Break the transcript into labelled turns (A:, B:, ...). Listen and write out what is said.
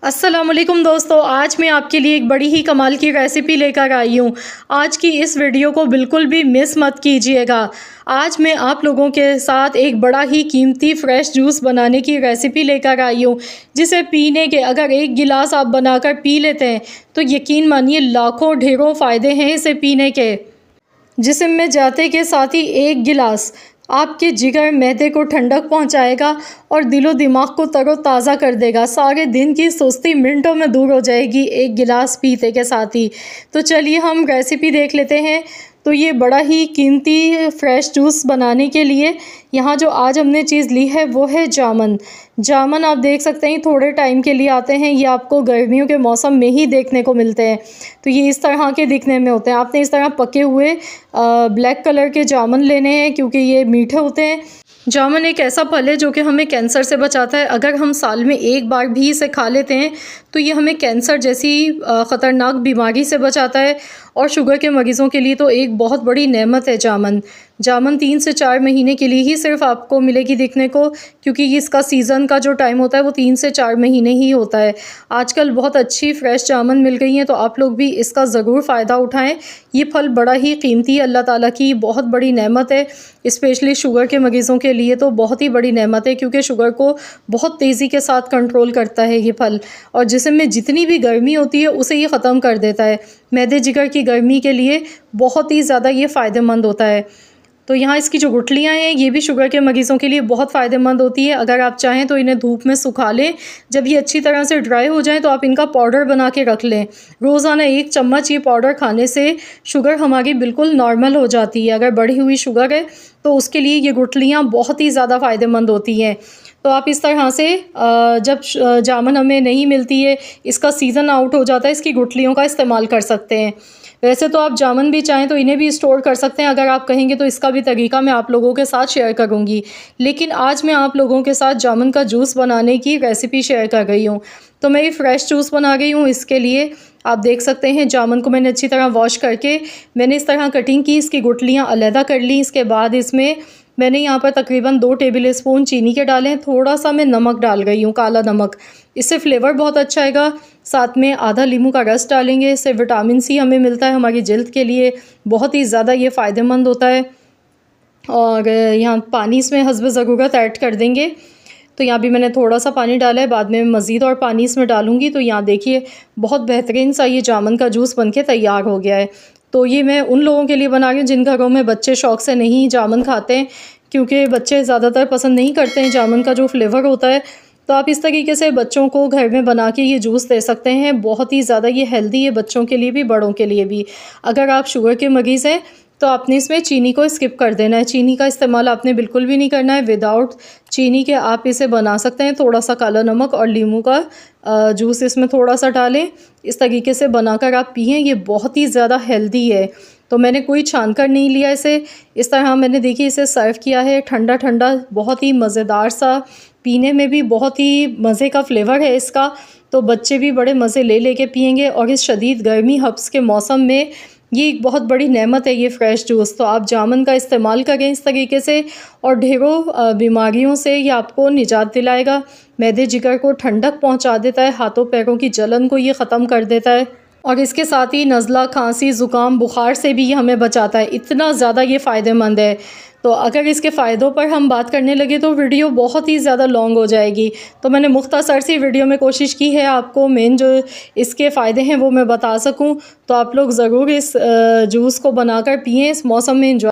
A: अस्सलामुअलैकुम दोस्तों, आज मैं आपके लिए एक बड़ी ही कमाल की रेसिपी लेकर आई हूँ। आज की इस वीडियो को बिल्कुल भी मिस मत कीजिएगा। आज मैं आप लोगों के साथ एक बड़ा ही कीमती फ़्रेश जूस बनाने की रेसिपी लेकर आई हूँ, जिसे पीने के अगर एक गिलास आप बनाकर पी लेते हैं तो यकीन मानिए लाखों ढेरों फ़ायदे हैं इसे पीने के। जिस्म में जाते के साथ ही एक गिलास आपके जिगर मैदे को ठंडक पहुंचाएगा और दिलो दिमाग को तरोताज़ा कर देगा। सारे दिन की सुस्ती मिनटों में दूर हो जाएगी एक गिलास पीते के साथ ही। तो चलिए हम रेसिपी देख लेते हैं। तो ये बड़ा ही कीमती फ़्रेश जूस बनाने के लिए यहाँ जो आज हमने चीज़ ली है वो है जामुन। जामुन आप देख सकते हैं थोड़े टाइम के लिए आते हैं, ये आपको गर्मियों के मौसम में ही देखने को मिलते हैं। तो ये इस तरह के दिखने में होते हैं। आपने इस तरह पके हुए ब्लैक कलर के जामुन लेने हैं क्योंकि ये मीठे होते हैं। जामुन एक ऐसा फल है जो कि हमें कैंसर से बचाता है। अगर हम साल में एक बार भी इसे खा लेते हैं तो ये हमें कैंसर जैसी ख़तरनाक बीमारी से बचाता है। और शुगर के मरीज़ों के लिए तो एक बहुत बड़ी नेमत है जामुन। जामुन 3 से 4 महीने के लिए ही सिर्फ आपको मिलेगी देखने को, क्योंकि इसका सीज़न का जो टाइम होता है वो 3 से 4 महीने ही होता है। आजकल बहुत अच्छी फ़्रेश जामुन मिल गई हैं, तो आप लोग भी इसका ज़रूर फ़ायदा उठाएं। ये फल बड़ा ही कीमती है, अल्लाह ताला की बहुत बड़ी नेमत है। स्पेशली शुगर के मरीज़ों के लिए तो बहुत ही बड़ी नेमत है, क्योंकि शुगर को बहुत तेज़ी के साथ कंट्रोल करता है ये फल, और जिस्म में जितनी भी गर्मी होती है उसे ये ख़त्म कर देता है। मैदे जिगर की गर्मी के लिए बहुत ही ज़्यादा ये फ़ायदेमंद होता है। तो यहाँ इसकी जो गुठलियाँ हैं ये भी शुगर के मरीज़ों के लिए बहुत फ़ायदेमंद होती है। अगर आप चाहें तो इन्हें धूप में सुखा लें। जब ये अच्छी तरह से ड्राई हो जाएं तो आप इनका पाउडर बना के रख लें। रोज़ाना 1 चम्मच ये पाउडर खाने से शुगर हमारी बिल्कुल नॉर्मल हो जाती है। अगर बढ़ी हुई शुगर है तो उसके लिए ये गुठलियाँ बहुत ही ज़्यादा फ़ायदेमंद होती हैं। तो आप इस तरह से जब जामुन हमें नहीं मिलती है, इसका सीज़न आउट हो जाता है, इसकी गुठलियों का इस्तेमाल कर सकते हैं। वैसे तो आप जामुन भी चाहें तो इन्हें भी स्टोर कर सकते हैं। अगर आप कहेंगे तो इसका भी तरीका मैं आप लोगों के साथ शेयर करूंगी, लेकिन आज मैं आप लोगों के साथ जामुन का जूस बनाने की रेसिपी शेयर कर रही हूं। तो मैं ये फ़्रेश जूस बना रही हूं। इसके लिए आप देख सकते हैं जामुन को मैंने अच्छी तरह वॉश करके मैंने इस तरह कटिंग की, इसकी गुठलियाँ अलहदा कर ली। इसके बाद इसमें मैंने यहाँ पर तकरीबन 2 टेबल स्पून चीनी के डाले हैं। थोड़ा सा मैं नमक डाल रही हूँ, काला नमक, इससे फ्लेवर बहुत अच्छा आएगा। साथ में आधा नींबू का रस डालेंगे, इससे विटामिन सी हमें मिलता है, हमारी जल्द के लिए बहुत ही ज़्यादा ये फ़ायदेमंद होता है। और यहाँ पानी इसमें हस्ब ज़रूरत ऐड कर देंगे। तो यहाँ भी मैंने थोड़ा सा पानी डाला है, बाद में मज़ीद और पानी इसमें डालूँगी। तो यहाँ देखिए बहुत बेहतरीन सा ये जामुन का जूस बनके तैयार हो गया है। तो ये मैं उन लोगों के लिए बना रही हूँ जिन घरों में बच्चे शौक़ से नहीं जामुन खाते हैं, क्योंकि बच्चे ज़्यादातर पसंद नहीं करते हैं जामुन का जो फ्लेवर होता है। तो आप इस तरीके से बच्चों को घर में बना के ये जूस दे सकते हैं। बहुत ही ज़्यादा ये हेल्दी है, बच्चों के लिए भी बड़ों के लिए भी। अगर आप शुगर के मरीज़ हैं तो आपने इसमें चीनी को स्किप कर देना है। चीनी का इस्तेमाल आपने बिल्कुल भी नहीं करना है। विदाउट चीनी के आप इसे बना सकते हैं। थोड़ा सा काला नमक और नींबू का जूस इसमें थोड़ा सा डालें। इस तरीके से बनाकर आप पिएं, ये बहुत ही ज़्यादा हेल्दी है। तो मैंने कोई छान कर नहीं लिया इसे, इस तरह मैंने देखिए इसे सर्व किया है ठंडा ठंडा, बहुत ही मज़ेदार सा, पीने में भी बहुत ही मज़े का फ्लेवर है इसका। तो बच्चे भी बड़े मज़े ले के पिएंगे, और इस शदीद गर्मी हब्स के मौसम में ये एक बहुत बड़ी नेमत है ये फ़्रेश जूस। तो आप जामुन का इस्तेमाल करें इस तरीके से, और ढेरों बीमारियों से ये आपको निजात दिलाएगा। मैदे जिगर को ठंडक पहुंचा देता है, हाथों पैरों की जलन को ये ख़त्म कर देता है, और इसके साथ ही नज़ला, खांसी, ज़ुकाम, बुखार से भी ये हमें बचाता है। इतना ज़्यादा ये फ़ायदेमंद है। तो अगर इसके फ़ायदों पर हम बात करने लगे तो वीडियो बहुत ही ज़्यादा लॉन्ग हो जाएगी। तो मैंने मुख्तसर सी वीडियो में कोशिश की है आपको मेन जो इसके फ़ायदे हैं वो मैं बता सकूं। तो आप लोग ज़रूर इस जूस को बनाकर पिएं, इस मौसम में एंजॉय